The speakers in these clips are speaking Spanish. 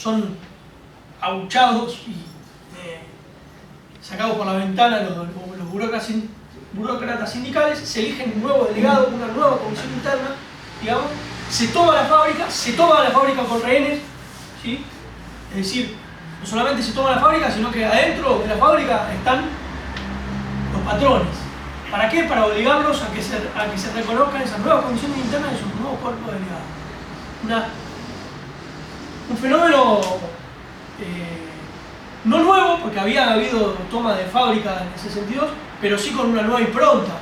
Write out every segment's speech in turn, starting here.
son abuchados y sacados por la ventana los burócratas sindicales, se eligen un nuevo delegado, una nueva comisión interna, digamos, se toma la fábrica con rehenes, ¿sí? Es decir, no solamente se toma la fábrica, sino que adentro de la fábrica están los patrones. ¿Para qué? Para obligarlos a que se reconozcan esas nuevas comisiones internas y sus nuevos cuerpos delegados. Un fenómeno no nuevo, porque había habido toma de fábrica en ese sentido, pero sí con una nueva impronta,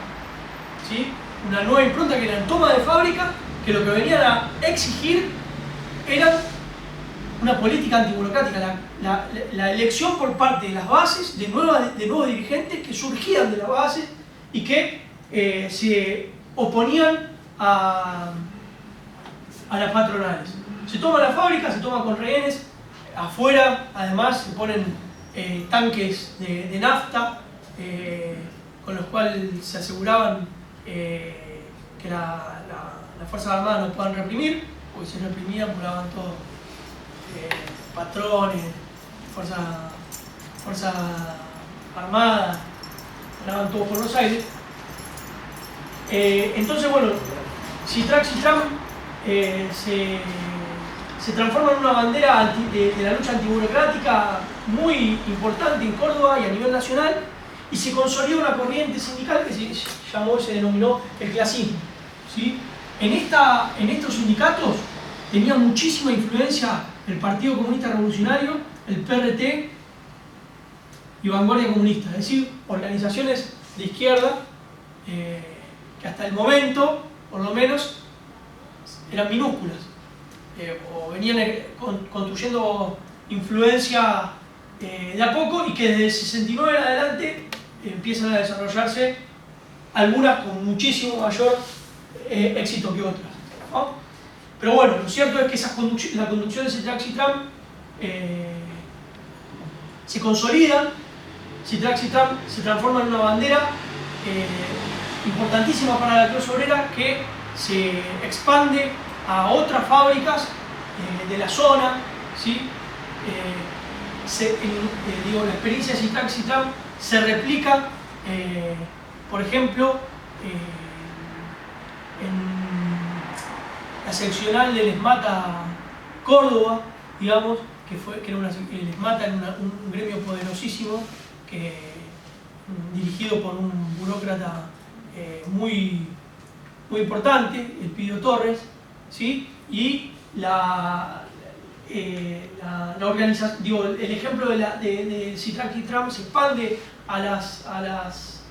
¿sí? Una nueva impronta que era toma de fábrica, que lo que venían a exigir era una política antiburocrática, la elección por parte de las bases de nuevos dirigentes que surgían de las bases y que se oponían a las patronales. Se toma la fábrica, se toma con rehenes, afuera además se ponen tanques de nafta con los cuales se aseguraban que las Fuerzas Armadas no puedan reprimir, porque si reprimían volaban todos patrones, Fuerza Armada, volaban todos por los aires. Entonces, bueno, Citrac-Citram se transforma en una bandera de la lucha antiburocrática muy importante en Córdoba y a nivel nacional, y se consolida una corriente sindical que se denominó el clasismo, ¿sí? En estos sindicatos tenía muchísima influencia el Partido Comunista Revolucionario, el PRT y Vanguardia Comunista, es decir, organizaciones de izquierda que hasta el momento, por lo menos, eran minúsculas. O venían construyendo influencia de a poco, y que desde el 69 en adelante empiezan a desarrollarse algunas con muchísimo mayor éxito que otras, ¿no? Pero bueno, lo cierto es que la conducción de Citrac-Citram se consolida. Citrac-Citram se transforma en una bandera importantísima para la clase obrera, que se expande a otras fábricas de la zona, ¿sí? La experiencia de Citrac-Citram se replica, por ejemplo, en la seccional del ESMATA Córdoba, digamos, que era el ESMATA era un gremio poderosísimo, dirigido por un burócrata muy importante, el Pidio Torres, ¿sí? Y el ejemplo de Citrac-Citram se expande a las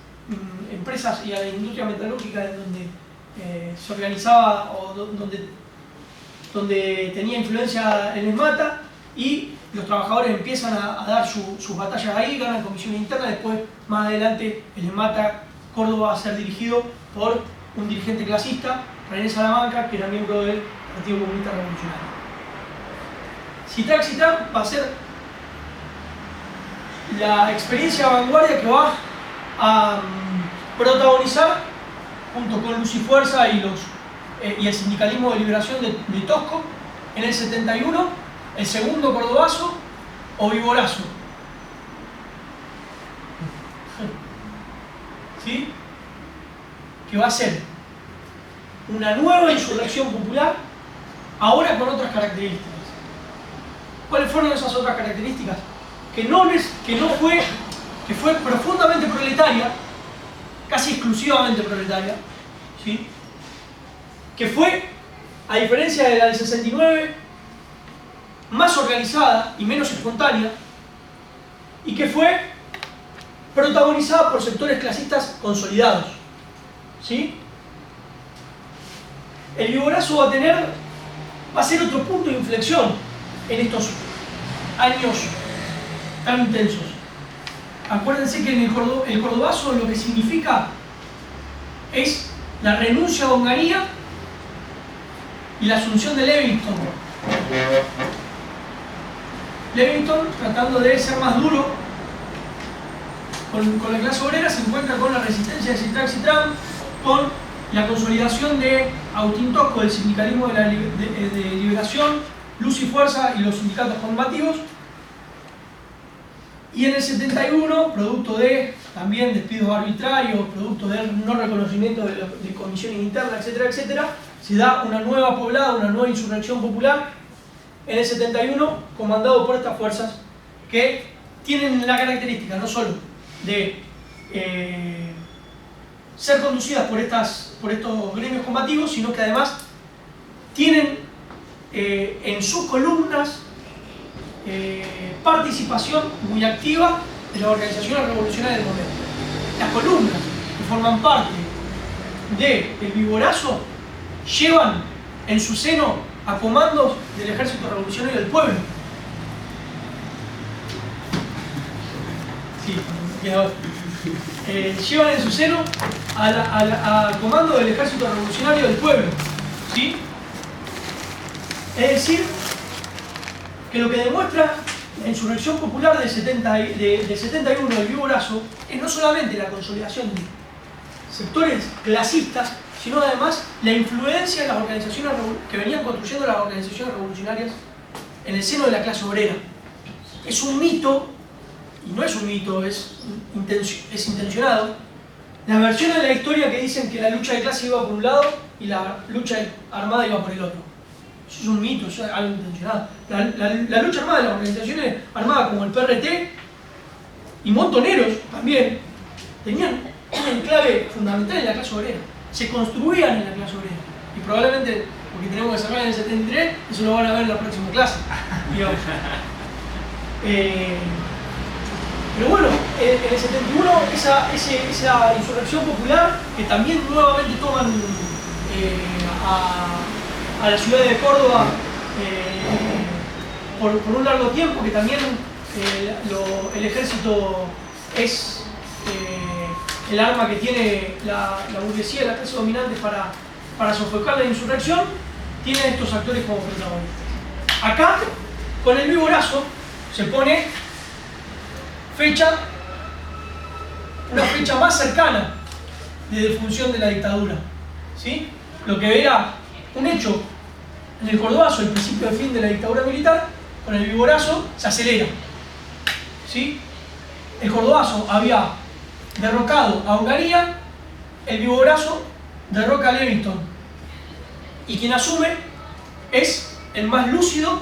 empresas y a la industria metalúrgica en donde se organizaba, o donde tenía influencia el ESMATA, y los trabajadores empiezan a dar sus batallas ahí, ganan comisión interna. Después, más adelante, el ESMATA Córdoba va a ser dirigido por un dirigente clasista, René Salamanca, que era miembro del Partido Comunista Revolucionario. Citrac-Citram va a ser la experiencia de vanguardia que va a protagonizar, junto con Luz y Fuerza y el sindicalismo de liberación de Tosco, en el 71, el segundo Cordobazo o Viborazo. ¿Sí? Que va a ser una nueva insurrección popular, ahora con otras características. ¿Cuáles fueron esas otras características? Que fue profundamente proletaria, casi exclusivamente proletaria, ¿sí? Que fue, a diferencia de la del 69, más organizada y menos espontánea, y que fue protagonizada por sectores clasistas consolidados, ¿sí? El Viborazo va a ser otro punto de inflexión en estos años tan intensos. Acuérdense que en el Cordobazo lo que significa es la renuncia a Onganía y la asunción de Levington. Levington, tratando de ser más duro con la clase obrera, se encuentra con la resistencia de Citrac-Citram, con la consolidación de Agustín Tosco, del sindicalismo de liberación, Luz y Fuerza y los sindicatos combativos. Y en el 71, producto de también despidos arbitrarios, producto del no reconocimiento de comisiones internas, etcétera, etcétera, se da una nueva poblada, una nueva insurrección popular en el 71, comandado por estas fuerzas que tienen la característica no solo de ser conducidas por estos gremios combativos, sino que además tienen en sus columnas participación muy activa de las organizaciones revolucionarias del momento. Las columnas que forman parte del Viborazo llevan en su seno a comandos del Ejército Revolucionario del Pueblo. Sí, llevan en su seno a comando del Ejército Revolucionario del Pueblo. ¿Sí? Es decir, que lo que demuestra la insurrección popular del 71 del Viborazo es no solamente la consolidación de sectores clasistas, sino además la influencia de las organizaciones que venían construyendo las organizaciones revolucionarias en el seno de la clase obrera. Es un mito, y no es un mito, es intencionado, las versiones de la historia que dicen que la lucha de clase iba por un lado y la lucha armada iba por el otro. Eso es un mito, eso es algo intencionado. La lucha armada de las organizaciones armadas como el PRT y montoneros también tenían un enclave fundamental en la clase obrera. Se construían en la clase obrera. Y probablemente, porque tenemos que sacar en el 73, eso lo van a ver en la próxima clase. Pero bueno, en el 71 esa insurrección popular, que también nuevamente toman a la ciudad de Córdoba por un largo tiempo, que también el ejército es el arma que tiene la burguesía, la clase dominante para sofocar la insurrección, tiene estos actores como protagonistas. Acá, con el Viborazo, se pone una fecha más cercana de defunción de la dictadura, ¿sí? Lo que era un hecho en el Cordobazo, el principio del fin de la dictadura militar, con el Viborazo se acelera, ¿sí? El Cordobazo había derrocado a Onganía, el Viborazo derroca a Levington, y quien asume es el más lúcido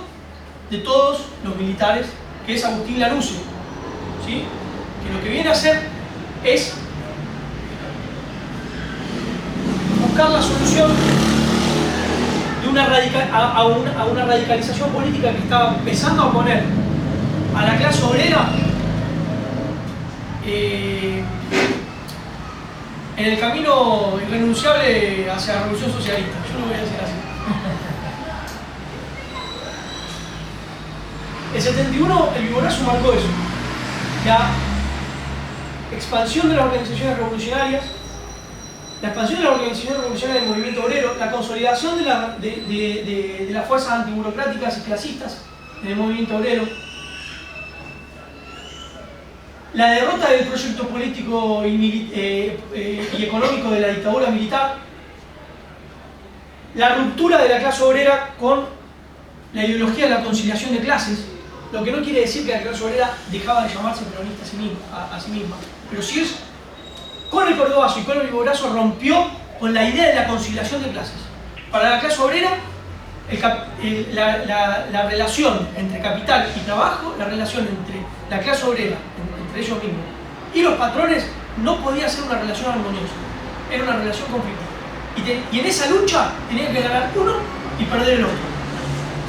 de todos los militares, que es Agustín Lanusse, ¿sí? Que lo que viene a hacer es buscar la solución de una radicalización política que estaba empezando a poner a la clase obrera en el camino irrenunciable hacia la revolución socialista. Yo lo voy a decir así. El 71, el Viborazo marcó eso. La expansión de las organizaciones revolucionarias, la expansión de las organizaciones revolucionarias del movimiento obrero, la consolidación de las fuerzas antiburocráticas y clasistas en el movimiento obrero, la derrota del proyecto político y económico de la dictadura militar, la ruptura de la clase obrera con la ideología de la conciliación de clases, lo que no quiere decir que la clase obrera dejaba de llamarse peronista a sí misma, pero sí es, con el Cordobazo y con el Viborazo rompió con la idea de la conciliación de clases. Para la clase obrera, la relación entre capital y trabajo, la relación entre la clase obrera, entre ellos mismos, y los patrones no podía ser una relación armoniosa, era una relación conflictiva. Y en esa lucha tenía que ganar uno y perder el otro.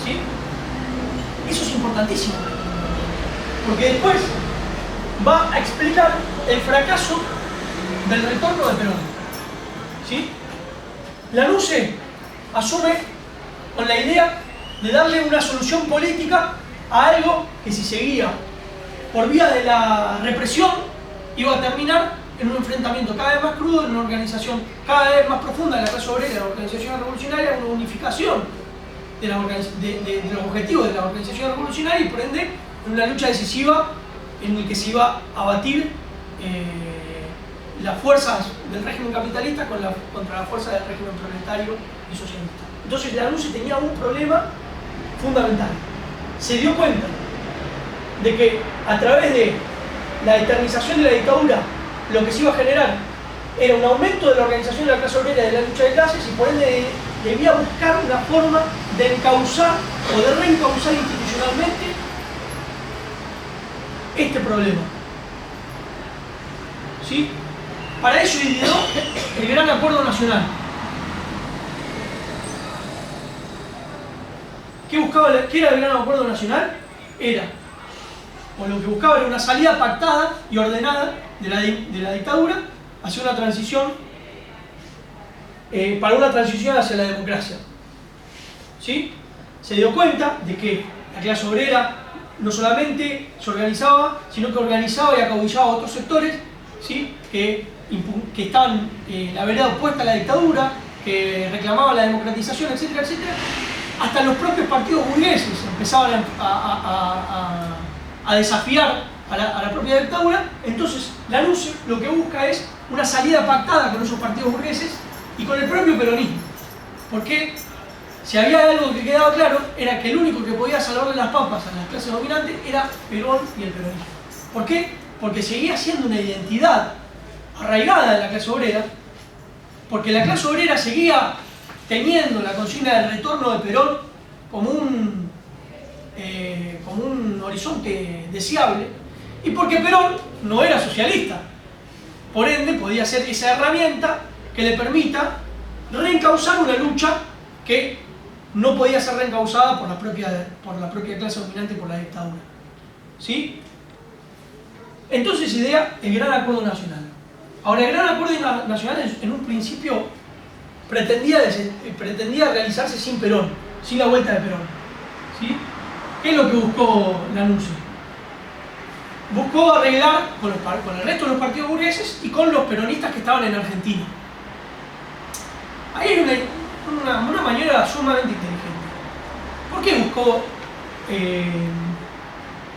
¿Sí? Eso es importantísimo, porque después va a explicar el fracaso del retorno de Perón. ¿Sí? Lanusse asume con la idea de darle una solución política a algo que, si seguía por vía de la represión, iba a terminar en un enfrentamiento cada vez más crudo, en una organización cada vez más profunda de la clase obrera, de la organización revolucionaria, una unificación de los objetivos de la organización revolucionaria y, por ende, en una lucha decisiva en la que se iba a batir las fuerzas del régimen capitalista contra las fuerzas del régimen proletario y socialista. Entonces Lanusse tenía un problema fundamental. Se dio cuenta de que a través de la eternización de la dictadura lo que se iba a generar era un aumento de la organización de la clase obrera y de la lucha de clases, y por ende debía buscar una forma de encauzar o de reencauzar institucionalmente este problema. ¿Sí? Para eso ideó el Gran Acuerdo Nacional. ¿Qué era el Gran Acuerdo Nacional? Lo que buscaba era una salida pactada y ordenada de la dictadura hacia una transición, para una transición hacia la democracia. ¿Sí? Se dio cuenta de que la clase obrera no solamente se organizaba, sino que organizaba y acobillaba a otros sectores, ¿sí? que estaban en la vereda opuesta a la dictadura, que reclamaban la democratización, etcétera, etcétera. Hasta los propios partidos burgueses empezaban a desafiar a la propia dictadura. Entonces la LUCE lo que busca es una salida pactada con esos partidos burgueses y con el propio peronismo. Porque si había algo que quedaba claro, era que el único que podía salvarle las papas a las clases dominantes era Perón y el peronismo. ¿Por qué? Porque seguía siendo una identidad arraigada de la clase obrera, porque la clase obrera seguía teniendo la consigna del retorno de Perón como un horizonte deseable, y porque Perón no era socialista. Por ende, podía ser esa herramienta que le permita reencauzar una lucha que no podía ser reencauzada por la propia clase dominante, por la dictadura. ¿Sí? Entonces idea el Gran Acuerdo Nacional. Ahora, el Gran Acuerdo Nacional en un principio pretendía realizarse sin Perón, sin la vuelta de Perón. ¿Sí? ¿Qué es lo que buscó la LUCE? Buscó arreglar con el resto de los partidos burgueses y con los peronistas que estaban en Argentina. Ahí hay una maniera sumamente inteligente. ¿Por qué buscó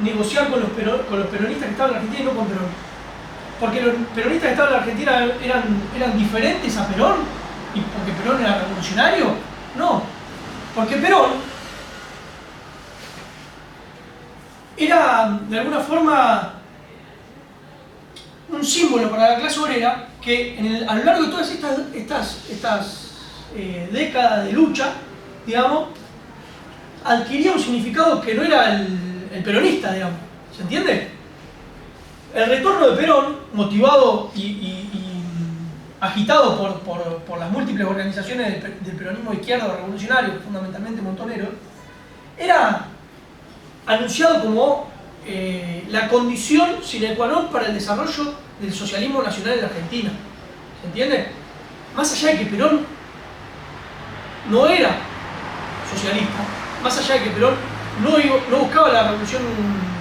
negociar con los peronistas que estaban en Argentina y no con Perón? ¿Porque los peronistas que estaban en Argentina eran diferentes a Perón? ¿Y porque Perón era revolucionario? No. Porque Perón era, de alguna forma, un símbolo para la clase obrera que a lo largo de todas estas décadas de lucha, digamos, adquiría un significado que no era el peronista, digamos. ¿Se entiende? El retorno de Perón, motivado y agitado por las múltiples organizaciones del peronismo izquierdo revolucionario, fundamentalmente Montonero, era anunciado como la condición sine qua non para el desarrollo del socialismo nacional en la Argentina. ¿Se entiende? Más allá de que Perón no era socialista, más allá de que Perón no buscaba la revolución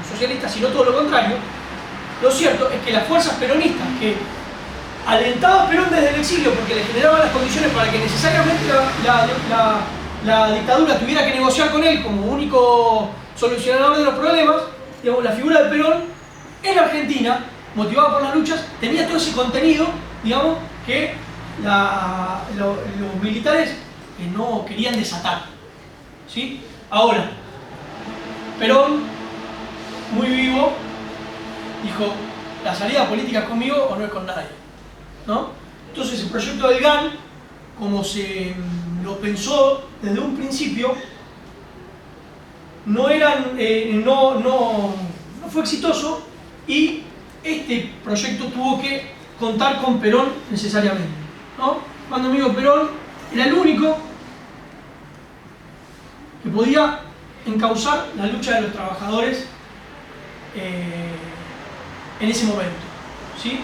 socialista, sino todo lo contrario, lo cierto es que las fuerzas peronistas que alentaban a Perón desde el exilio porque le generaban las condiciones para que necesariamente la dictadura tuviera que negociar con él como único solucionador de los problemas, digamos, la figura de Perón en Argentina, motivada por las luchas, tenía todo ese contenido, digamos, que los militares no querían desatar. ¿Sí? Ahora, Perón, muy vivo, dijo, la salida política es conmigo o no es con nadie, ¿no? Entonces el proyecto del GAN, como se lo pensó desde un principio, no fue exitoso, y este proyecto tuvo que contar con Perón necesariamente, ¿no? Cuando amigo Perón era el único que podía encauzar la lucha de los trabajadores en ese momento, ¿sí?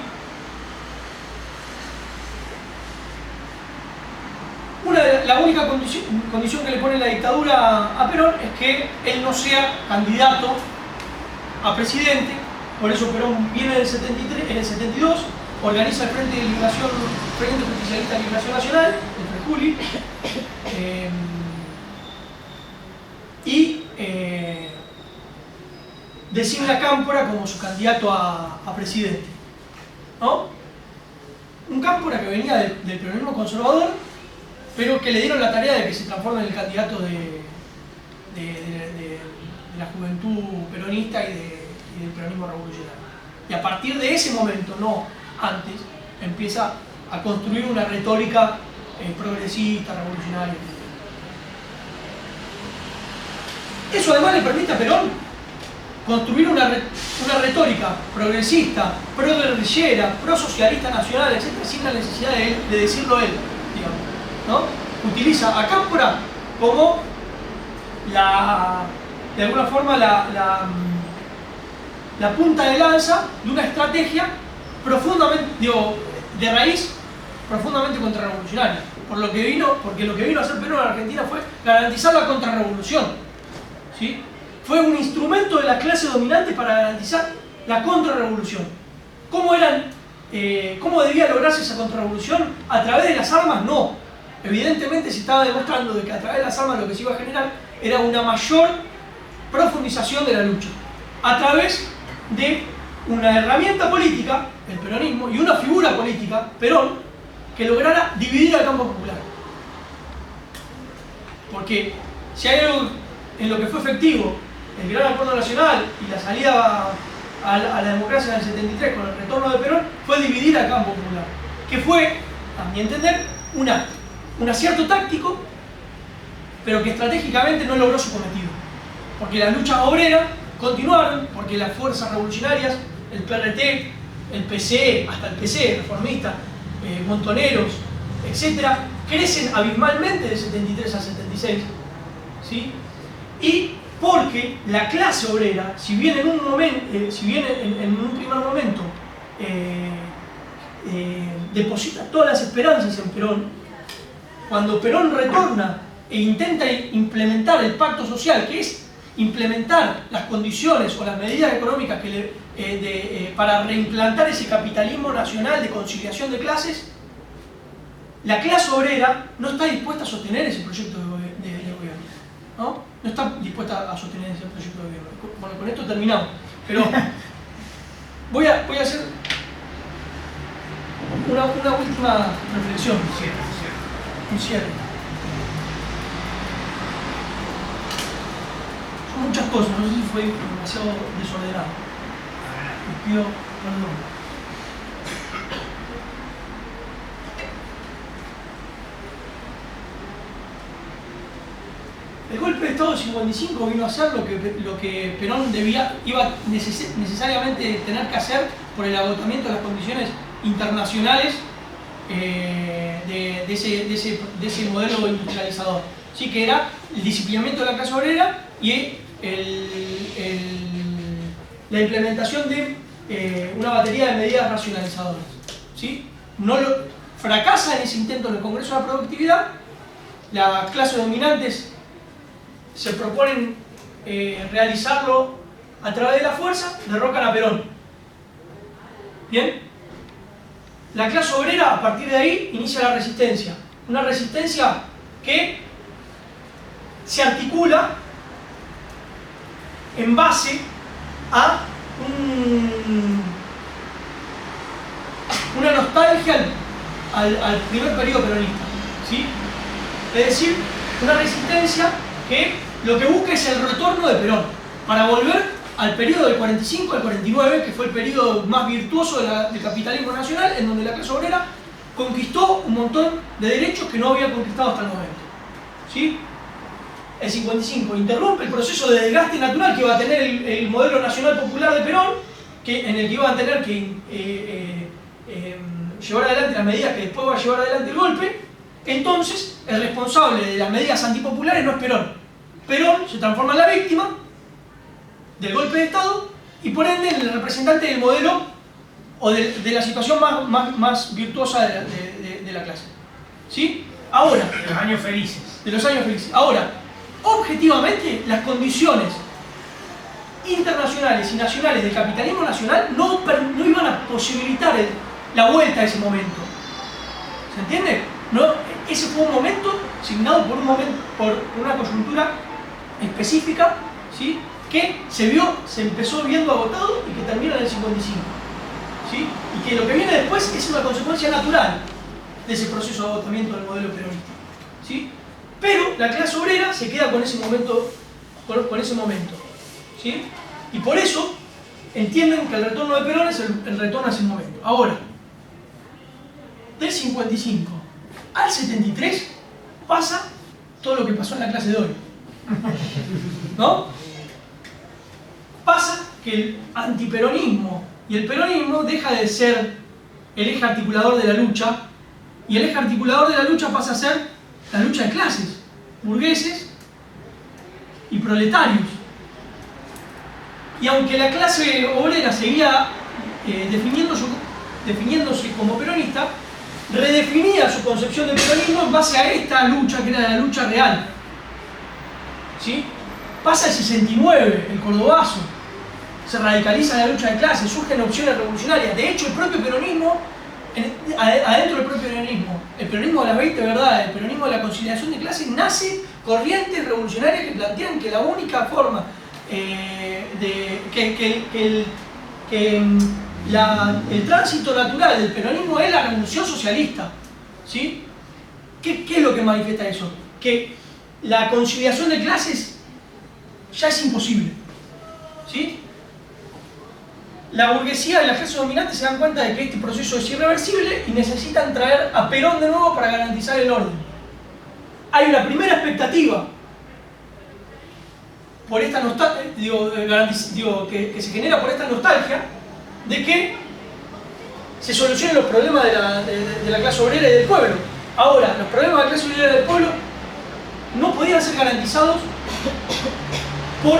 La única condición que le pone la dictadura a Perón es que él no sea candidato a presidente. Por eso Perón viene en el 73, en el 72, organiza el Frente Justicialista de Liberación Nacional, el FREJULI, y designa a Cámpora como su candidato a presidente, ¿no? Un Cámpora que venía del peronismo conservador, pero que le dieron la tarea de que se transforme en el candidato de la juventud peronista y del peronismo revolucionario. Y a partir de ese momento, no antes, empieza a construir una retórica progresista, revolucionaria. Eso además le permite a Perón construir una retórica progresista, pro-guerrillera, pro-socialista nacional, etc., sin la necesidad de decirlo él, digamos, ¿no? Utiliza a Cámpora como de alguna forma la punta de lanza de una estrategia profundamente, de raíz profundamente contrarrevolucionaria. Porque lo que vino a hacer Perón en Argentina fue garantizar la contrarrevolución, ¿sí? Fue un instrumento de la clase dominante para garantizar la contrarrevolución. ¿Cómo debía lograrse esa contrarrevolución? ¿A través de las armas? No. Evidentemente se estaba demostrando de que a través de las armas lo que se iba a generar era una mayor profundización de la lucha. A través de una herramienta política, el peronismo, y una figura política, Perón, que lograra dividir al campo popular. Porque si hay algo en lo que fue efectivo el gran acuerdo nacional y la salida a la democracia en el 73 con el retorno de Perón, fue dividir al campo popular, que fue, a mi entender, un acierto táctico, pero que estratégicamente no logró su cometido, porque las luchas obreras continuaron, porque las fuerzas revolucionarias, el PRT, el PC, hasta el PC reformista, Montoneros, etc., crecen abismalmente del 73 al 76, ¿sí? Y porque la clase obrera, si bien en un primer momento deposita todas las esperanzas en Perón, cuando Perón retorna e intenta implementar el pacto social, que es implementar las condiciones o las medidas económicas para reimplantar ese capitalismo nacional de conciliación de clases, la clase obrera no está dispuesta a sostener ese proyecto de gobierno, ¿no? No está dispuesta a sostener ese proyecto de gobierno. Bueno, con esto terminamos, pero voy a hacer una última reflexión. Un cierre. Son muchas cosas, no sé si fue demasiado desordenado. Les pido perdón. El golpe de Estado del 55 vino a ser lo que Perón iba necesariamente tener que hacer por el agotamiento de las condiciones internacionales de ese modelo industrializador. Sí, que era el disciplinamiento de la clase obrera y la implementación de una batería de medidas racionalizadoras. ¿Sí? Fracasa en ese intento en el Congreso de la Productividad, las clases dominantes se proponen realizarlo a través de la fuerza, derrocan a Perón. ¿Bien? La clase obrera, a partir de ahí, inicia la resistencia. Una resistencia que se articula en base a una nostalgia al primer periodo peronista, ¿sí? Es decir, una resistencia que lo que busca es el retorno de Perón, para volver al periodo del 45 al 49, que fue el periodo más virtuoso del capitalismo nacional, en donde la clase obrera conquistó un montón de derechos que no había conquistado hasta el momento. ¿Sí? El 55 interrumpe el proceso de desgaste natural que iba a tener el modelo nacional popular de Perón, en el que iban a tener que llevar adelante las medidas que después va a llevar adelante el golpe. Entonces, el responsable de las medidas antipopulares no es Perón. Perón se transforma en la víctima del golpe de Estado y por ende en el representante del modelo o de la situación más virtuosa de la clase. ¿Sí? Ahora, de los años felices. De los años felices. Ahora, objetivamente, las condiciones internacionales y nacionales del capitalismo nacional no iban a posibilitar la vuelta a ese momento. ¿Se entiende? Ese fue un momento signado por una coyuntura específica, ¿sí? Que se empezó viendo agotado y que termina en el 55. ¿Sí? Y que lo que viene después es una consecuencia natural de ese proceso de agotamiento del modelo peronista. ¿Sí? Pero la clase obrera se queda con ese momento con ese momento. ¿Sí? Y por eso entienden que el retorno de Perón es el retorno a ese momento. Ahora, del 55 al 73 pasa todo lo que pasó en la clase de hoy. ¿No? Pasa que el antiperonismo y el peronismo deja de ser el eje articulador de la lucha, y el eje articulador de la lucha pasa a ser la lucha de clases, burgueses y proletarios. Y aunque la clase obrera seguía definiéndose como peronista, redefinía su concepción de peronismo en base a esta lucha, que era la lucha real. ¿Sí? Pasa el 69, el cordobazo, se radicaliza la lucha de clases, surgen opciones revolucionarias. De hecho, el propio peronismo, adentro del propio peronismo, el peronismo de las 20 verdades, el peronismo de la conciliación de clases, nace corrientes revolucionarias que plantean que la única forma el tránsito natural del peronismo es la revolución socialista. ¿Sí? ¿Qué es lo que manifiesta eso? Que la conciliación de clases ya es imposible. ¿Sí? La burguesía y la clase dominante se dan cuenta de que este proceso es irreversible y necesitan traer a Perón de nuevo para garantizar el orden. Hay una primera expectativa por esta nostalgia, que se genera por esta nostalgia de que se solucionen los problemas de la clase obrera y del pueblo. Ahora, los problemas de la clase obrera y del pueblo no podían ser garantizados por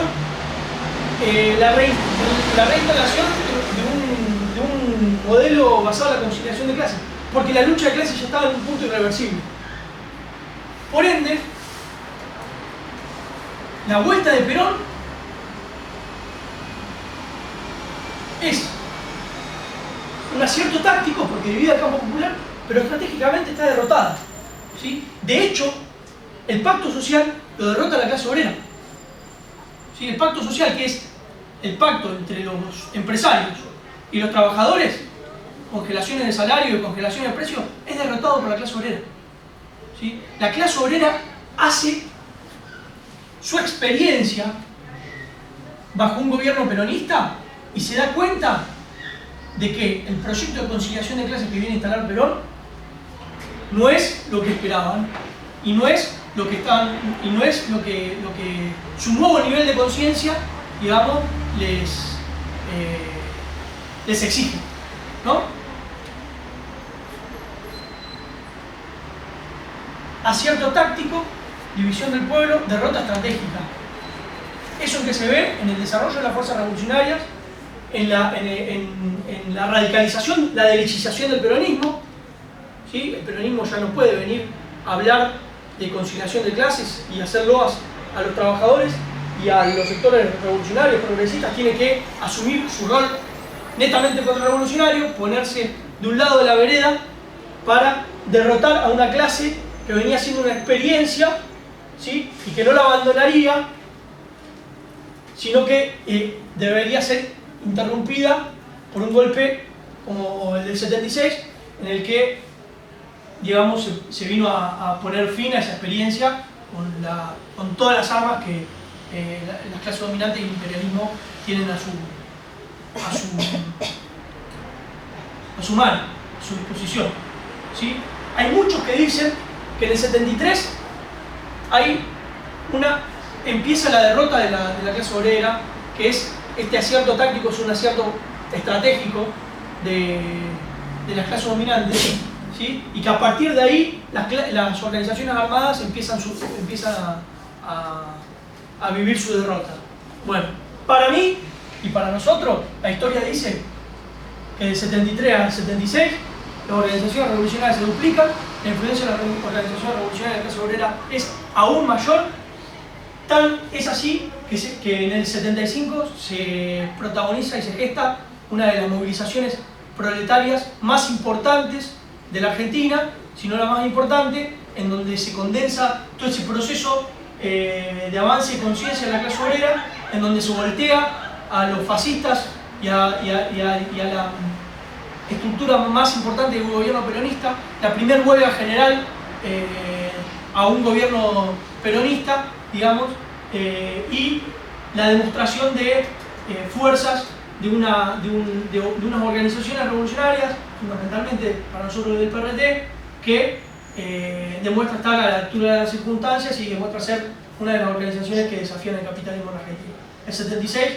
la reinstalación de un modelo basado en la conciliación de clases, porque la lucha de clases ya estaba en un punto irreversible. Por ende, la vuelta de Perón es un acierto táctico porque divide al campo popular, pero estratégicamente está derrotada. ¿Sí? De hecho, el pacto social lo derrota la clase obrera. ¿Sí? El pacto social, que es el pacto entre los empresarios y los trabajadores, congelaciones de salario y congelaciones de precios, es derrotado por la clase obrera. ¿Sí? La clase obrera hace su experiencia bajo un gobierno peronista y se da cuenta de que el proyecto de conciliación de clases que viene a instalar Perón no es lo que esperaban y no es lo que su nuevo nivel de conciencia, digamos, les exige, ¿no? Acierto táctico, división del pueblo, derrota estratégica. Eso es que se ve en el desarrollo de las fuerzas revolucionarias, en la radicalización, la derechización del peronismo. ¿Sí? El peronismo ya no puede venir a hablar de conciliación de clases y hacer loas a los trabajadores y a los sectores revolucionarios, progresistas. Tiene que asumir su rol netamente contrarrevolucionario, ponerse de un lado de la vereda para derrotar a una clase que venía haciendo una experiencia, ¿sí? Y que no la abandonaría, sino que debería ser interrumpida por un golpe como el del 76, en el que, digamos, se vino a poner fin a esa experiencia con todas las armas que las clases dominantes y el imperialismo tienen a su mano, a su disposición. ¿Sí? Hay muchos que dicen que en el 73 empieza la derrota de la clase obrera, que es este acierto táctico, es un acierto estratégico de las clases dominantes, ¿sí? Y que a partir de ahí las organizaciones armadas empiezan a vivir su derrota. Bueno, para mí y para nosotros, la historia dice que del 73 al 76 las organizaciones revolucionarias se duplican, la influencia de las organizaciones revolucionarias de la clase obrera es aún mayor. Es así que en el 75 se protagoniza y se gesta una de las movilizaciones proletarias más importantes de la Argentina, si no la más importante, en donde se condensa todo ese proceso de avance y conciencia de la clase obrera, en donde se voltea a los fascistas y a la estructura más importante del gobierno peronista, la primera huelga general a un gobierno peronista, digamos, y la demostración de fuerzas de unas organizaciones revolucionarias, fundamentalmente para nosotros del PRT, que demuestra estar a la altura de las circunstancias y demuestra ser una de las organizaciones que desafían el capitalismo en Argentina. El 76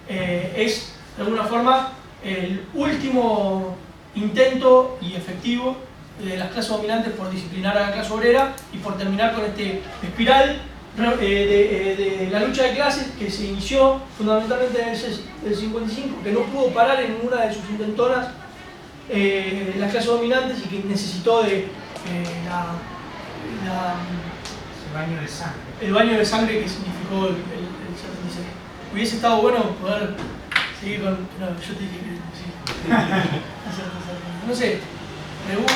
es, de alguna forma, el último intento y efectivo de las clases dominantes por disciplinar a la clase obrera y por terminar con este espiral de la lucha de clases que se inició fundamentalmente en el 55, que no pudo parar en ninguna de sus intentonas las clases dominantes y que necesitó de baño de sangre. El baño de sangre que significó el 76. Hubiese estado bueno poder seguir con... No, yo te dije que sí. No sé, pregunto.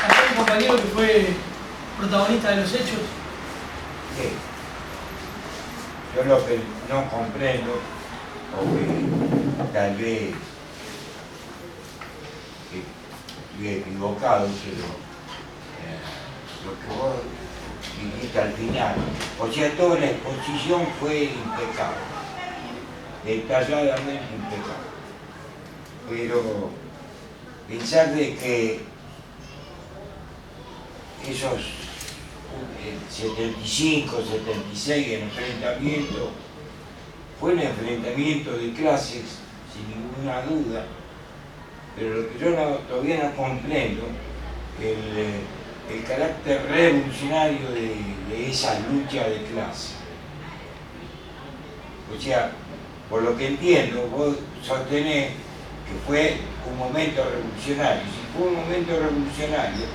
Acá un compañero que fue protagonista de los hechos. Sí. Yo lo que no comprendo, o que tal vez estoy equivocado, pero lo que vos dijiste al final, o sea, toda la exposición fue impecable, detalladamente impecable, pero pensar de que esos 75, 76 enfrentamientos fue un enfrentamiento de clases sin ninguna duda, pero lo que yo todavía no comprendo el carácter revolucionario de esa lucha de clase. O sea, por lo que entiendo, vos sostenés que fue un momento revolucionario. Si fue un momento revolucionario,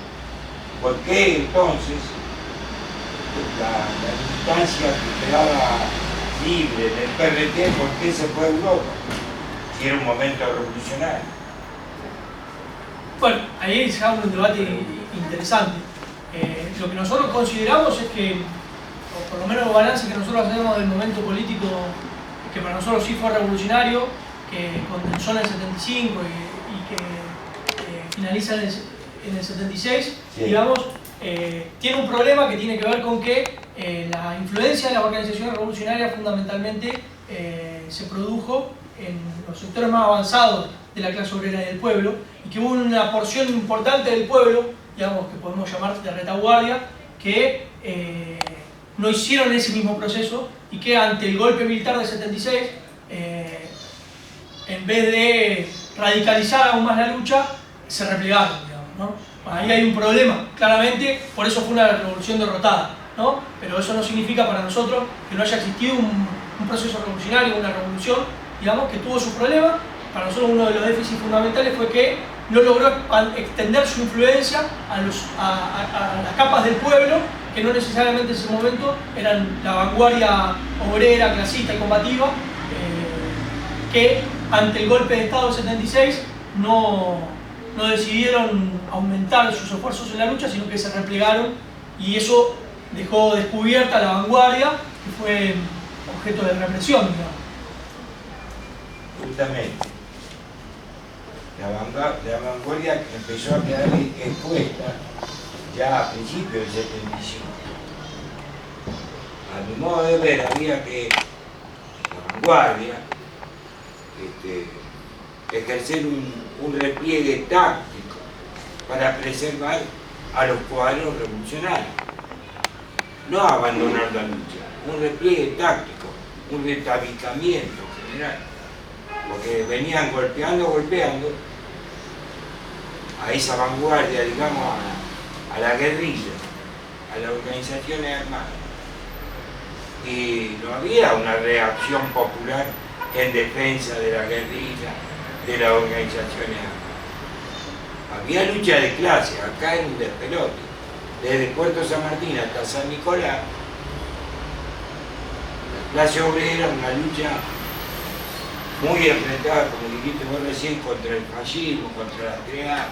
¿por qué entonces la militancia que quedaba libre del PRT, por qué se fue a Europa? Si era un momento revolucionario. Bueno, ahí se abre un debate interesante. Lo que nosotros consideramos es que, o por lo menos el balance que nosotros hacemos del momento político, que para nosotros sí fue revolucionario, que comenzó en el 75 y que finaliza en el 76, sí. Digamos, tiene un problema que tiene que ver con que la influencia de las organizaciones revolucionarias fundamentalmente se produjo en los sectores más avanzados de la clase obrera y del pueblo, y que hubo una porción importante del pueblo, digamos, que podemos llamar de retaguardia, que no hicieron ese mismo proceso y que ante el golpe militar del 76, en vez de radicalizar aún más la lucha, se replegaron, digamos, ¿no? Ahí hay un problema, claramente, por eso fue una revolución derrotada, ¿no? Pero eso no significa para nosotros que no haya existido un proceso revolucionario, una revolución, digamos, que tuvo su problema. Para nosotros uno de los déficits fundamentales fue que no logró extender su influencia a las capas del pueblo, que no necesariamente en ese momento eran la vanguardia obrera, clasista y combativa, que ante el golpe de Estado del 76 no decidieron aumentar sus esfuerzos en la lucha, sino que se replegaron, y eso dejó descubierta la vanguardia, que fue objeto de represión, digamos. Justamente. La vanguardia empezó a quedar expuesta ya a principios del 75. A mi modo de ver, había que la vanguardia ejercer un repliegue táctico para preservar a los cuadros revolucionarios. No abandonar la lucha, un repliegue táctico, un retabicamiento general. Porque venían golpeando a esa vanguardia, digamos, a la guerrilla, a las organizaciones armadas. Y no había una reacción popular en defensa de la guerrilla, de las organizaciones armadas. Había lucha de clase, acá era un despelote. Desde Puerto San Martín hasta San Nicolás, la clase obrera, una lucha muy enfrentada, como dijiste vos recién, contra el fascismo, contra las TREA,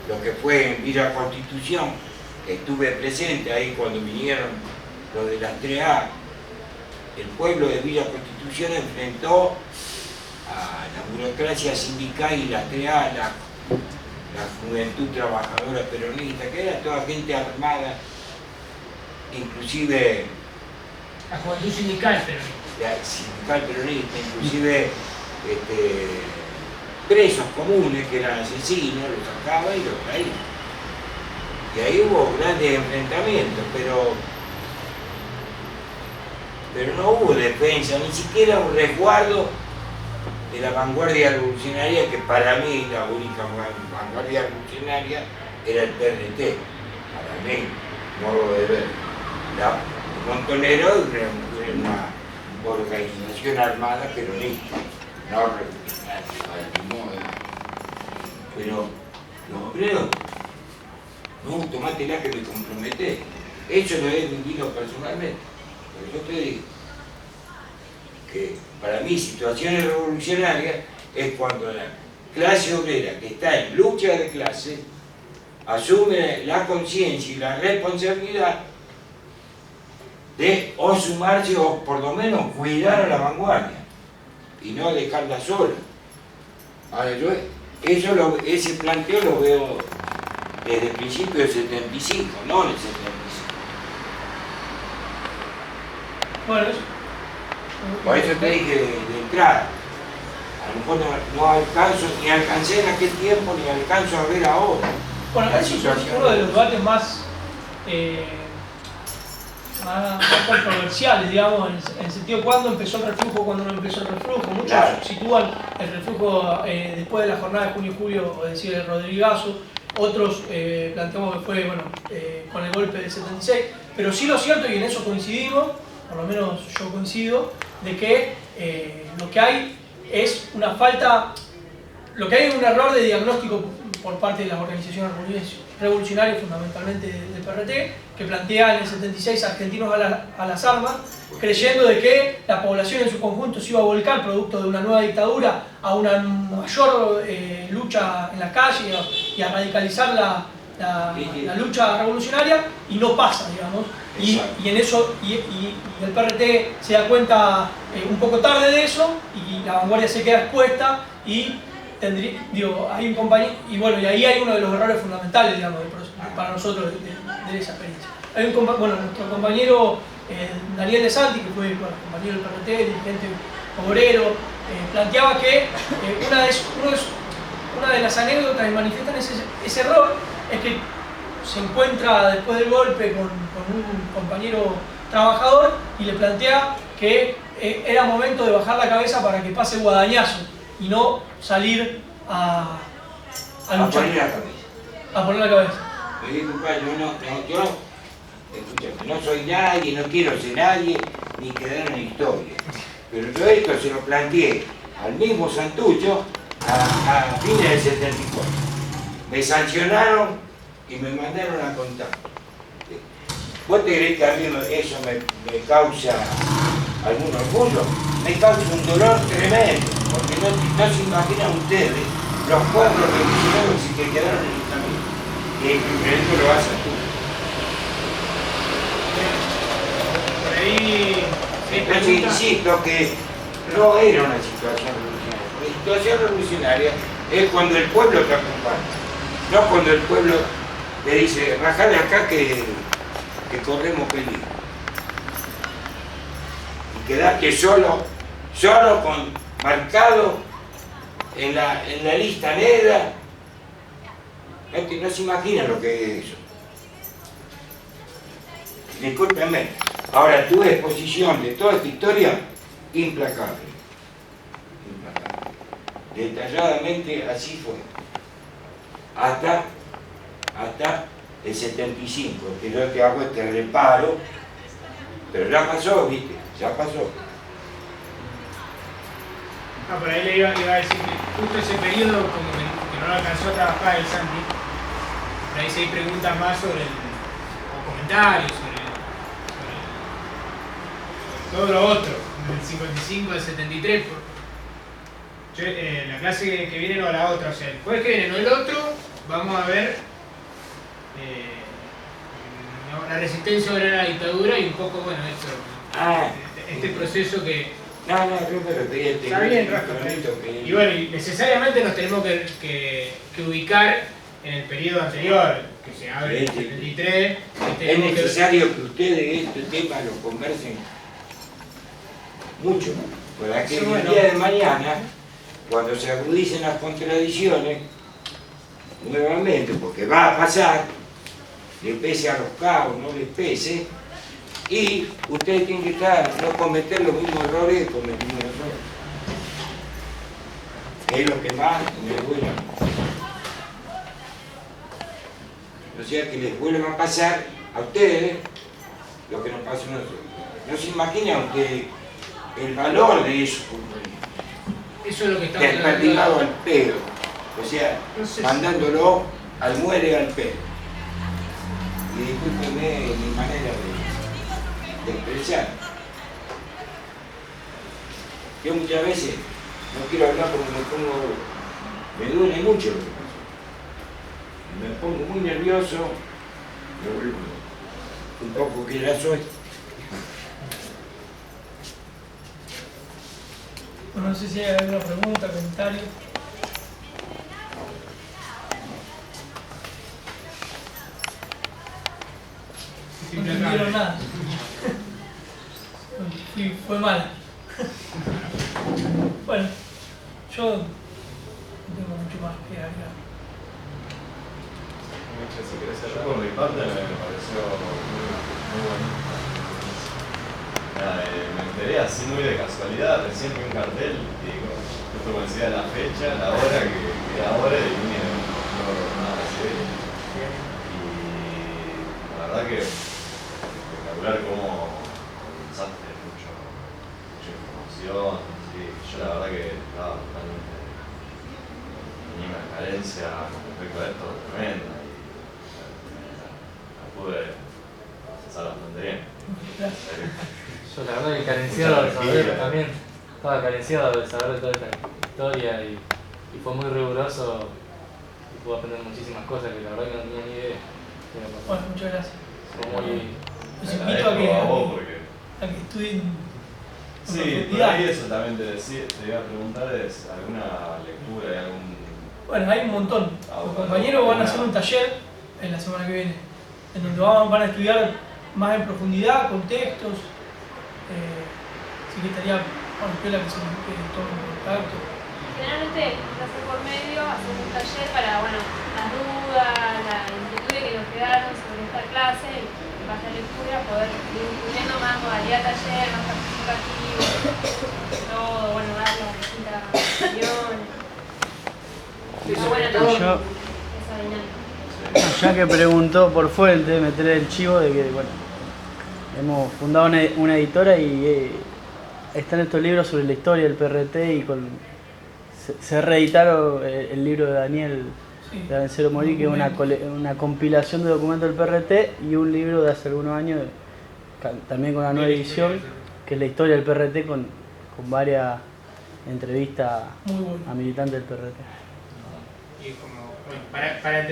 lo que fue en Villa Constitución. Estuve presente ahí cuando vinieron los de las TREA. El pueblo de Villa Constitución enfrentó a la burocracia sindical y las TREA, la Juventud Trabajadora Peronista, que era toda gente armada, inclusive La juventud sindical, pero la sindical peronista, inclusive presos comunes que eran asesinos, los sacaba y los traía. Y ahí hubo grandes enfrentamientos, pero no hubo defensa, ni siquiera un resguardo de la vanguardia revolucionaria, que para mí la única vanguardia revolucionaria era el PRT, para mí, modo de ver. Montonero era una organización armada peronista, no revolucionaria, al mismo modo. Pero los obreros, no, tomátela que me compromete. Eso lo he vivido personalmente. Pero yo te digo que para mí situaciones revolucionarias es cuando la clase obrera, que está en lucha de clase, asume la conciencia y la responsabilidad de o sumarse o por lo menos cuidar a la vanguardia y no dejarla sola. Ahora yo ese planteo lo veo desde el principio del 75, no en el 75. Bueno, eso. Por eso te dije de entrada. A lo mejor no alcanzo, ni alcancé en aquel tiempo, ni alcanzo a ver ahora. Bueno, eso es uno de los debates más controversiales, digamos, en el sentido de cuándo empezó el reflujo, cuándo no empezó el reflujo. Muchos Claro. sitúan el reflujo después de la jornada de junio y julio, es decir, el Rodrigazo. Otros planteamos que fue con el golpe del 76. Pero sí lo cierto, y en eso coincidimos, por lo menos yo coincido, de que lo que hay es una falta, lo que hay es un error de diagnóstico por parte de las organizaciones revolucionarias, fundamentalmente del PRT, que plantea en el 76 argentinos a las armas, creyendo de que la población en su conjunto se iba a volcar producto de una nueva dictadura a una mayor lucha en la calle y a radicalizar la lucha revolucionaria, y no pasa, digamos. Y en eso y el PRT se da cuenta un poco tarde de eso, y la vanguardia se queda expuesta, y hay un compañero, y bueno, y ahí hay uno de los errores fundamentales, digamos, para nosotros de esa experiencia. Hay nuestro compañero Daniel De Santi, que fue compañero del PRT, dirigente obrero, planteaba que una de las anécdotas que manifiestan ese error es que se encuentra después del golpe con un compañero trabajador y le plantea que era momento de bajar la cabeza para que pase Guadañazo y no salir a luchar. A poner la cabeza. Me dijo, yo, escúchame, no soy nadie, no quiero ser nadie, ni quedar en la historia. Pero yo esto se lo planteé al mismo Santucho a fines del 74. Me sancionaron y me mandaron a contar. ¿Vos te creés que a mí eso me causa algún orgullo? Me causa un dolor tremendo, porque no se imaginan ustedes los pueblos revolucionarios que quedaron en el camino. Y el primero lo haces tú. por ahí Entonces insisto que no era una situación revolucionaria. La situación revolucionaria es cuando el pueblo te acompaña, no cuando el pueblo te dice, bajale acá que corremos peligro. Y quedarte solo marcado en la lista negra. No se imaginan lo que es eso. Discúlpenme. Ahora, tu exposición de toda esta historia, implacable. Detalladamente así fue. Hasta el 75, que yo te hago este reparo, pero ya pasó, ¿viste? Ya pasó. por ahí le iba a decir que justo ese periodo como que no lo alcanzó a trabajar el Santi, por ahí se hay preguntas más o comentarios sobre todo lo otro, del 55 al 73. La clase que viene no la otra, o sea, el jueves que viene no el otro, vamos a ver la resistencia a la dictadura y un poco, bueno, este proceso que... No, yo me refería a este... Está bien, Rafa. Y bueno, y necesariamente nos tenemos que ubicar en el periodo anterior, que se abre en el 73, Es necesario que ustedes este tema lo conversen mucho, para que el día de mañana, cuando se agudicen las contradicciones, nuevamente, porque va a pasar, le pese a los cabos, no les pese, y ustedes tienen que no cometer los mismos errores que cometimos nosotros. Que es lo que más me duele. O sea, que les vuelva a pasar a ustedes lo que nos pasó a nosotros. No se imaginan ustedes el valor de eso. Eso es lo que estamos Desperdigado al pedo. O sea, No sé si- mandándolo al muere al pedo. Y discúlpenme mi manera de expresar. Yo muchas veces no quiero hablar porque me duele mucho lo que pasó. Me pongo muy nervioso, me vuelvo un poco que ya soy. Bueno, no sé si hay alguna pregunta, comentario. No entendieron nada. Sí, fue mal. Bueno, yo no tengo mucho más que agregar. Si querés hacer por mi parte, me pareció muy bonito. Nada, me enteré así muy de casualidad, recién vi un cartel y digo, justo coincidía la fecha, la hora que era ahora y vine, no nada así. Y la verdad que espectacular cómo pensaste mucha información. Sí, yo la verdad que estaba totalmente tenía una carencia con respecto a esto tremenda. Pude pasar bastante bien. Yo la verdad que carenciado de saber también, estaba carenciado de saber de toda esta historia y fue muy riguroso y pude aprender muchísimas cosas que la verdad que no tenía ni idea. Bueno, muchas gracias. Fue muy... Los invito a que estudien con Sí, por profundidad. ahí eso también te iba a preguntar, ¿es alguna lectura y algún...? Bueno, hay un montón. Los compañeros van a hacer un taller en la semana que viene, en donde van a estudiar más en profundidad, con textos. Así que estaría bueno, piola que se tome en contacto. Generalmente hacer por medio, hacer un taller para, bueno, las dudas, las inquietudes que nos quedaron sobre esta clase, en base a lectura, poder ir incluyendo más modalidad taller, más participativo, todo, bueno, dar las distintas opiniones. Está buena todo- también Yo- esa dinámica. Ya que preguntó por fuente, meter el chivo de que, bueno, hemos fundado una editora y están estos libros sobre la historia del PRT y se reeditaron el libro de Daniel Sí. de Avencero Morí, que es una compilación de documentos del PRT, y un libro de hace algunos años, también con una nueva edición, que es la historia del PRT con varias entrevistas Muy bueno. a militantes del PRT. Y como, bueno, para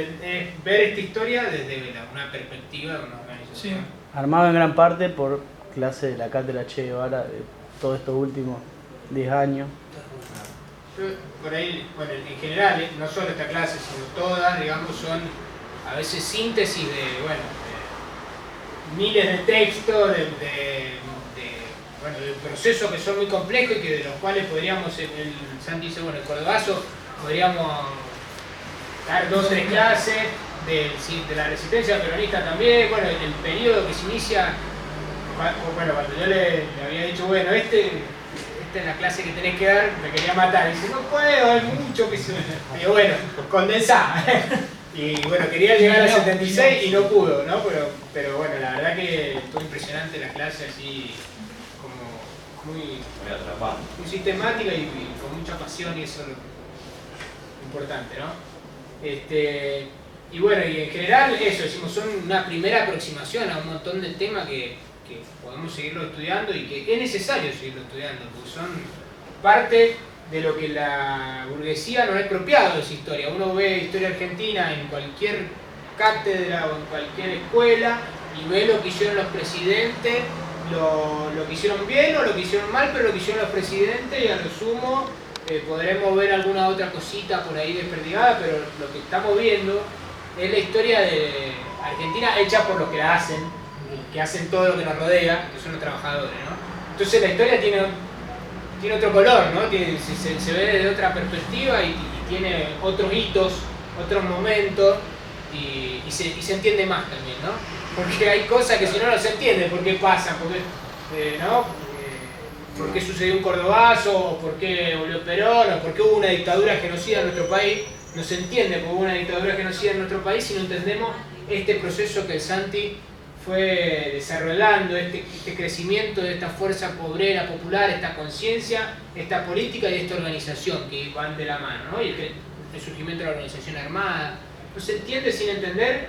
ver esta historia desde una perspectiva de una organización. Sí. Armado en gran parte por clase de la cátedra Che Guevara de todos estos últimos 10 años. Yo, por ahí, bueno, en general, no solo esta clase, sino todas, digamos, son a veces síntesis de, bueno, de miles de textos, bueno, de procesos que son muy complejos y que de los cuales podríamos, el Santi dice, bueno, el cordobazo, podríamos dar 2 o 3 clases, de la resistencia peronista también, bueno, el periodo que se inicia, bueno, cuando yo le había dicho, bueno, esta es la clase que tenés que dar, me quería matar, y dice, no puedo, hay mucho que se... Digo, bueno, condensá. Y bueno, quería llegar al 76 y no pudo, ¿no? Pero bueno, la verdad que estuvo impresionante la clase, así como muy Muy atrapante. sistemática y con mucha pasión, y eso es lo importante, ¿no? Y bueno, y en general eso, decimos, son una primera aproximación a un montón de temas que podemos seguirlo estudiando y que es necesario seguirlo estudiando, porque son parte de lo que la burguesía no ha expropiado de esa historia. Uno ve historia argentina en cualquier cátedra o en cualquier escuela y ve lo que hicieron los presidentes, lo que hicieron bien o lo que hicieron mal, pero lo que hicieron los presidentes, y a lo sumo podremos ver alguna otra cosita por ahí desperdigada, pero lo que estamos viendo es la historia de Argentina hecha por los que la hacen, que hacen todo lo que nos rodea, que son los trabajadores, ¿no? Entonces la historia tiene otro color, ¿no? Se ve desde otra perspectiva y tiene otros hitos, otros momentos y se entiende más también, ¿no? Porque hay cosas que si no se entiende, por qué pasan, ¿no? ¿Por qué sucedió un cordobazo? ¿O por qué volvió Perón? ¿O por qué hubo una dictadura genocida en nuestro país? No se entiende por qué hubo una dictadura genocida en nuestro país si no entendemos este proceso que el Santi fue desarrollando, este crecimiento de esta fuerza obrera popular, esta conciencia, esta política y esta organización que van de la mano, ¿no? Y el surgimiento de la organización armada. No se entiende sin entender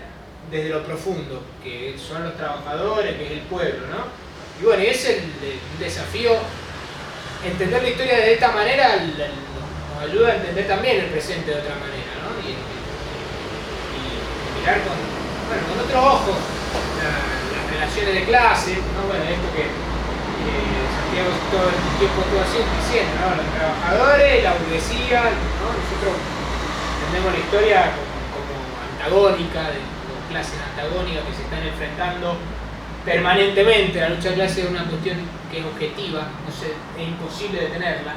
desde lo profundo, que son los trabajadores, que es el pueblo, ¿no? Y bueno, ese es el desafío. Entender la historia de esta manera nos ayuda a entender también el presente de otra manera, ¿no? Y mirar con otros ojos las relaciones de clase, ¿no? Bueno, esto que Santiago todo el tiempo estuvo diciendo, ¿no? Los trabajadores, la burguesía, ¿no? Nosotros entendemos la historia como antagónica, de clases antagónicas que se están enfrentando permanentemente. La lucha de clases es una cuestión que es objetiva, es imposible detenerla,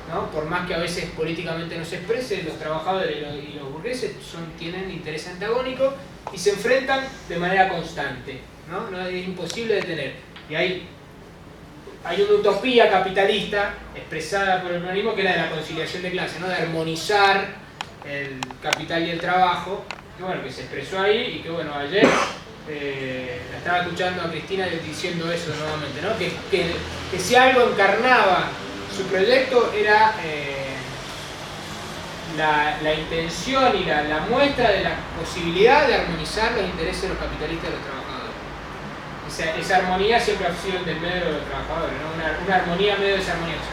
¿no? Por más que a veces políticamente no se exprese, los trabajadores y los burgueses tienen interés antagónico y se enfrentan de manera constante, ¿no? No es imposible detener. Y hay una utopía capitalista expresada por el peronismo que es la de la conciliación de clases, ¿no? De armonizar el capital y el trabajo, que bueno, que se expresó ahí y que bueno, ayer la estaba escuchando a Cristina diciendo eso nuevamente, ¿no? Que si algo encarnaba su proyecto era la intención y la muestra de la posibilidad de armonizar los intereses de los capitalistas y de los trabajadores. Esa armonía siempre ha sido el del medio de los trabajadores, ¿no? Una armonía medio desarmoniosa.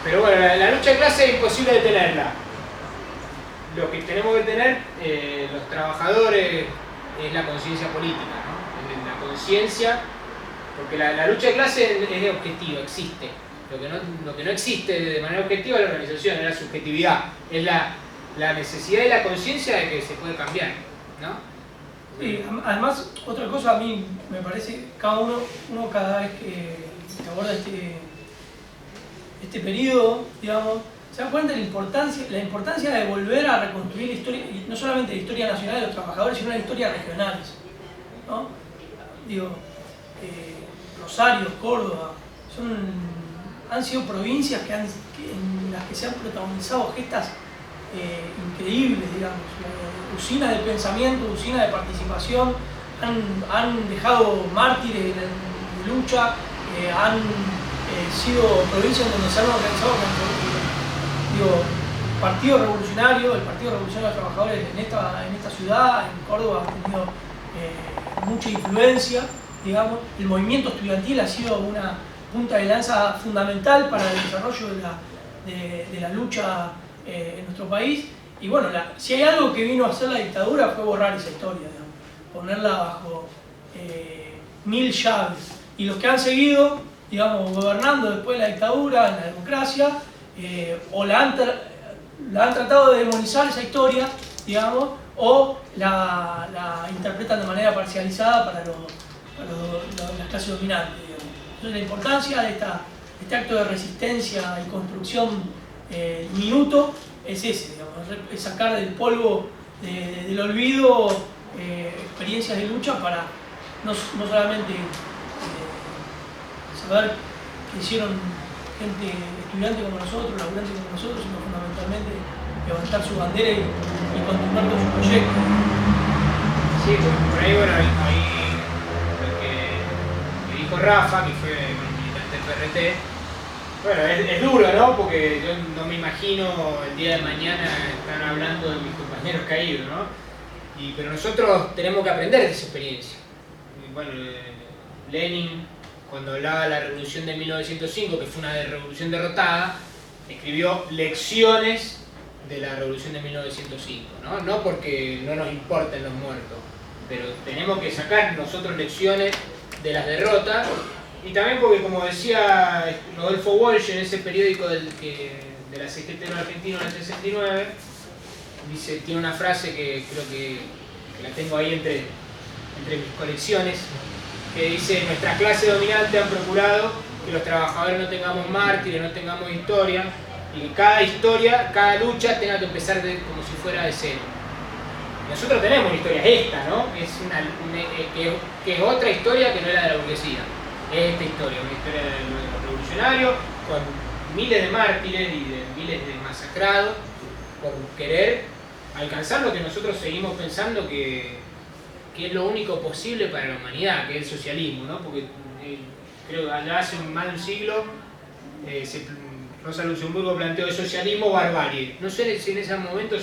Pero bueno, la lucha de clase es imposible detenerla. Lo que tenemos que tener los trabajadores es la conciencia política, ¿no? La conciencia, porque la lucha de clase es objetiva, existe. Lo que no existe de manera objetiva es la organización, es la subjetividad, es la necesidad y la conciencia de que se puede cambiar, ¿no? Sí, además, otra cosa a mí me parece que uno cada vez que aborda este periodo, digamos, se da cuenta de la importancia de volver a reconstruir la historia, y no solamente la historia nacional de los trabajadores, sino las historias regionales, ¿no? Digo, Rosario, Córdoba, han sido provincias en las que se han protagonizado gestas increíbles, digamos, usinas de pensamiento, usinas de participación, han dejado mártires de lucha, han sido provincias donde se han organizado el Partido Revolucionario de los Trabajadores en esta ciudad, en Córdoba, ha tenido mucha influencia, digamos. El movimiento estudiantil ha sido una punta de lanza fundamental para el desarrollo de la lucha en nuestro país. Y bueno, si hay algo que vino a hacer la dictadura fue borrar esa historia, digamos, ponerla bajo 1000 llaves. Y los que han seguido, digamos, gobernando después de la dictadura, en la democracia, o la han tratado de demonizar esa historia, digamos, o la interpretan de manera parcializada para las clases dominantes, digamos. Entonces la importancia de este acto de resistencia y construcción minuto es ese, digamos, es sacar del polvo del olvido experiencias de lucha para no solamente saber que hicieron gente estudiante como nosotros, laburante como nosotros, sino fundamentalmente levantar su bandera y continuar con su proyecto. Sí, por ahí, bueno, ahí lo que dijo Rafa, que fue militante del PRT, bueno, es duro, ¿no? Porque yo no me imagino el día de mañana estar hablando de mis compañeros caídos, ¿no? Pero nosotros tenemos que aprender de esa experiencia. Y bueno, Lenin, cuando hablaba de la revolución de 1905, que fue una revolución derrotada, escribió lecciones de la revolución de 1905, ¿no? No porque no nos importen los muertos, pero tenemos que sacar nosotros lecciones de las derrotas, y también porque, como decía Rodolfo Walsh en ese periódico de la CGT en argentino en el 69, dice, tiene una frase que creo que la tengo ahí entre mis colecciones, que dice: nuestra clase dominante ha procurado que los trabajadores no tengamos mártires, no tengamos historia, y que cada historia, cada lucha tenga que empezar como si fuera de cero. Nosotros tenemos una historia, esta, ¿no? Que es otra historia que no es la de la burguesía. Es esta historia, una historia de los revolucionarios, con miles de mártires y de miles de masacrados, por querer alcanzar lo que nosotros seguimos pensando que es lo único posible para la humanidad, que es el socialismo, ¿no? Porque creo que allá hace más de un siglo Rosa Luxemburgo planteó el socialismo barbarie. No sé si en ese momento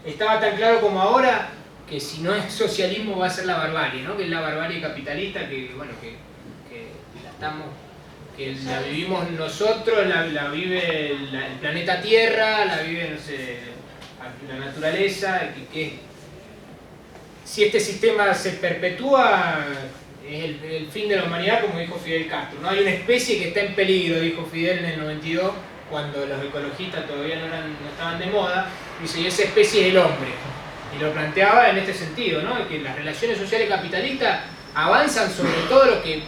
estaba tan claro como ahora que si no es socialismo va a ser la barbarie, ¿no? Que es la barbarie capitalista que, bueno, que la vivimos nosotros, la vive el planeta Tierra, la vive, no sé, la naturaleza, que si este sistema se perpetúa es el fin de la humanidad, como dijo Fidel Castro, ¿no? Hay una especie que está en peligro, dijo Fidel en el 92, cuando los ecologistas todavía no estaban de moda, dice, y esa especie es el hombre. Y lo planteaba en este sentido, ¿no? Que las relaciones sociales capitalistas avanzan sobre todo lo que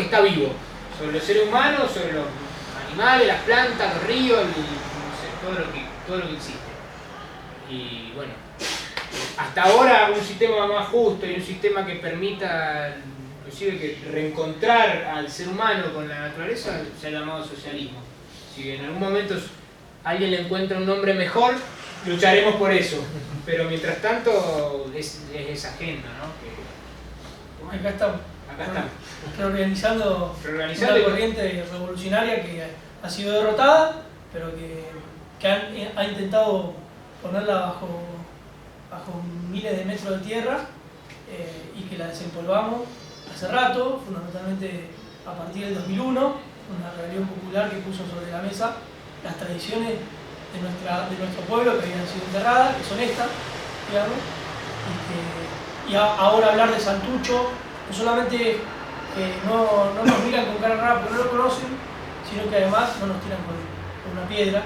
está vivo, sobre los seres humanos, sobre los animales, las plantas, los ríos, no sé, todo lo que existe. Y bueno, hasta ahora un sistema más justo y un sistema que permita inclusive que reencontrar al ser humano con la naturaleza se ha llamado socialismo. Si en algún momento alguien le encuentra un nombre mejor, lucharemos por eso, pero mientras tanto es esa agenda, ¿no? Acá estamos reorganizando una corriente revolucionaria que ha sido derrotada, pero que ha intentado ponerla bajo miles de metros de tierra y que la desempolvamos hace rato, fundamentalmente a partir del 2001, una rebelión popular que puso sobre la mesa las tradiciones de nuestro pueblo que habían sido enterradas, que son estas, digamos, y ahora hablar de Santucho, no solamente no nos miran con cara rara porque no lo conocen, sino que además no nos tiran con una piedra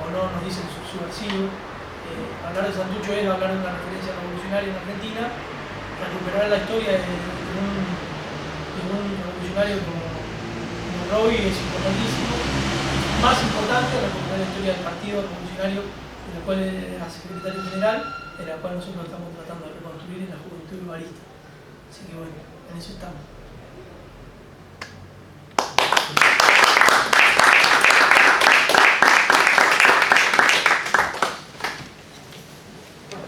o no nos dicen subversivo. Hablar de Santucho es hablar de una referencia revolucionaria en Argentina, recuperar la historia de un revolucionario como Roy es importantísimo. Más importante, recuperar la historia del Partido Revolucionario, de la cual era secretario general, de la cual nosotros estamos tratando de reconstruir en la juventud barista. Así que bueno, en eso estamos.